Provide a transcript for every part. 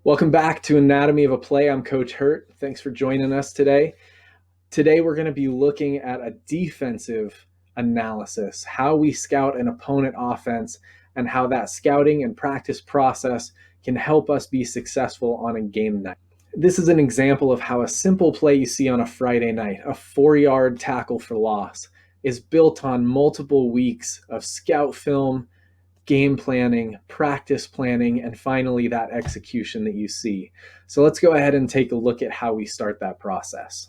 Welcome back to Anatomy of a Play. I'm Coach Hurt. Thanks for joining us today. Today, we're going to be looking at a defensive analysis, how we scout an opponent offense, and how that scouting and practice process can help us be successful on a game night. This is an example of how a simple play you see on a Friday night, a 4-yard tackle for loss, is built on multiple weeks of scout film, game planning, practice planning, and finally that execution that you see. So let's go ahead and take a look at how we start that process.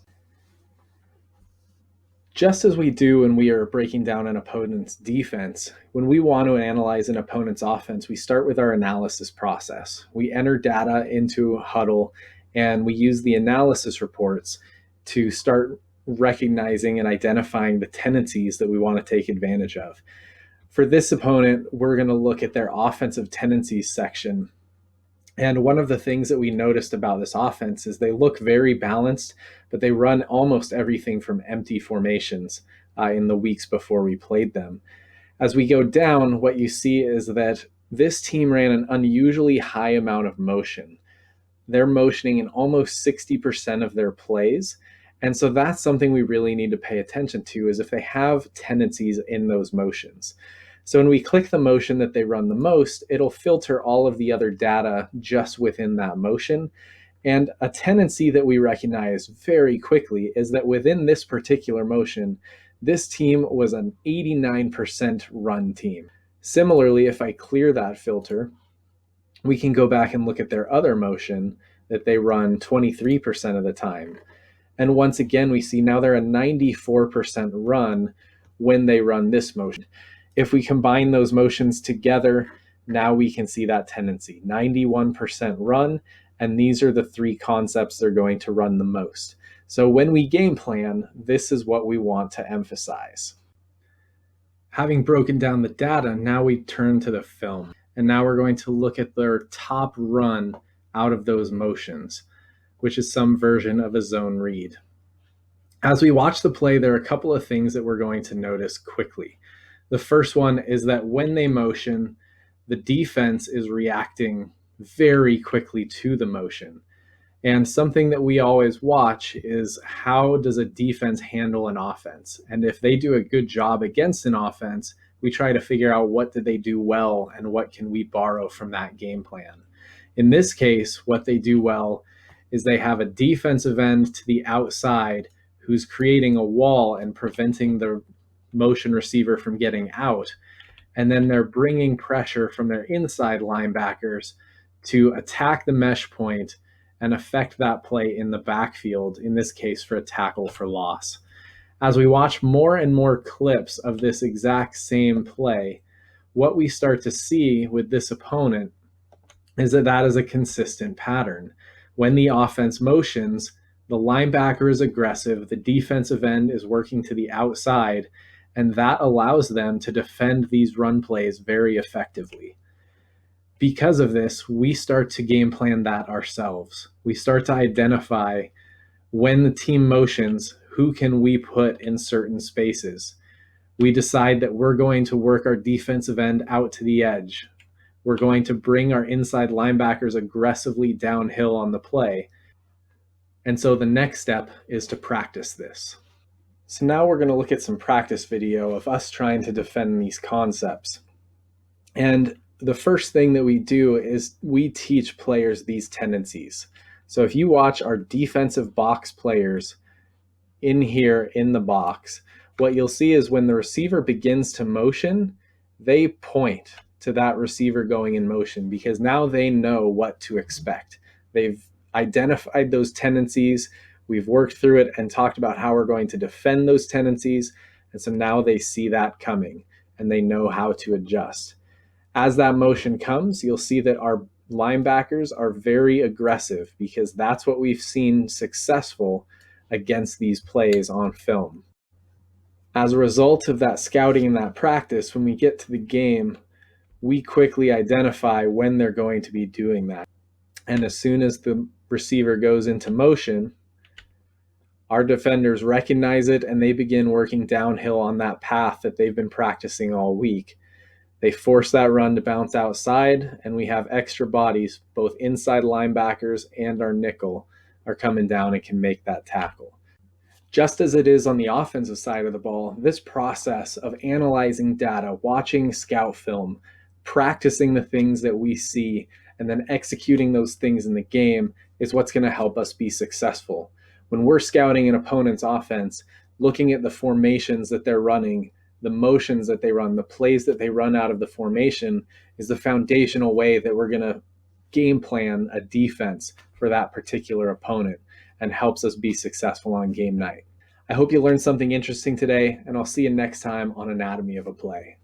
Just as we do when we are breaking down an opponent's defense, when we want to analyze an opponent's offense, we start with our analysis process. We enter data into Huddle and we use the analysis reports to start recognizing and identifying the tendencies that we want to take advantage of. For this opponent, we're going to look at their offensive tendencies section. And one of the things that we noticed about this offense is they look very balanced, but they run almost everything from empty formations in the weeks before we played them. As we go down, what you see is that this team ran an unusually high amount of motion. They're motioning in almost 60% of their plays. And so that's something we really need to pay attention to, is if they have tendencies in those motions. So when we click the motion that they run the most, it'll filter all of the other data just within that motion. And a tendency that we recognize very quickly is that within this particular motion, this team was an 89% run team. Similarly, if I clear that filter, we can go back and look at their other motion that they run 23% of the time. And once again, we see now they're a 94% run when they run this motion. If we combine those motions together, now we can see that tendency, 91% run, and these are the three concepts they're going to run the most. So when we game plan, this is what we want to emphasize. Having broken down the data, now we turn to the film, and now we're going to look at their top run out of those motions, which is some version of a zone read. As we watch the play, there are a couple of things that we're going to notice quickly. The first one is that when they motion, the defense is reacting very quickly to the motion. And something that we always watch is, how does a defense handle an offense? And if they do a good job against an offense, we try to figure out what did they do well and what can we borrow from that game plan. In this case, what they do well is they have a defensive end to the outside who's creating a wall and preventing the motion receiver from getting out. And then they're bringing pressure from their inside linebackers to attack the mesh point and affect that play in the backfield, in this case for a tackle for loss. As we watch more and more clips of this exact same play, what we start to see with this opponent is that that is a consistent pattern. When the offense motions, the linebacker is aggressive, the defensive end is working to the outside, and that allows them to defend these run plays very effectively. Because of this, we start to game plan that ourselves. We start to identify, when the team motions, who can we put in certain spaces. We decide that we're going to work our defensive end out to the edge. We're going to bring our inside linebackers aggressively downhill on the play. And so the next step is to practice this. So now we're going to look at some practice video of us trying to defend these concepts. And the first thing that we do is we teach players these tendencies. So if you watch our defensive box players in here in the box, what you'll see is when the receiver begins to motion, they point to that receiver going in motion, because now they know what to expect. They've identified those tendencies. We've worked through it and talked about how we're going to defend those tendencies. And so now they see that coming and they know how to adjust. As that motion comes, you'll see that our linebackers are very aggressive, because that's what we've seen successful against these plays on film. As a result of that scouting and that practice, when we get to the game, we quickly identify when they're going to be doing that. And as soon as the receiver goes into motion, our defenders recognize it and they begin working downhill on that path that they've been practicing all week. They force that run to bounce outside, and we have extra bodies, both inside linebackers and our nickel, are coming down and can make that tackle. Just as it is on the offensive side of the ball, this process of analyzing data, watching scout film, practicing the things that we see, and then executing those things in the game is what's going to help us be successful. When we're scouting an opponent's offense, looking at the formations that they're running, the motions that they run, the plays that they run out of the formation is the foundational way that we're going to game plan a defense for that particular opponent and helps us be successful on game night. I hope you learned something interesting today, and I'll see you next time on Anatomy of a Play.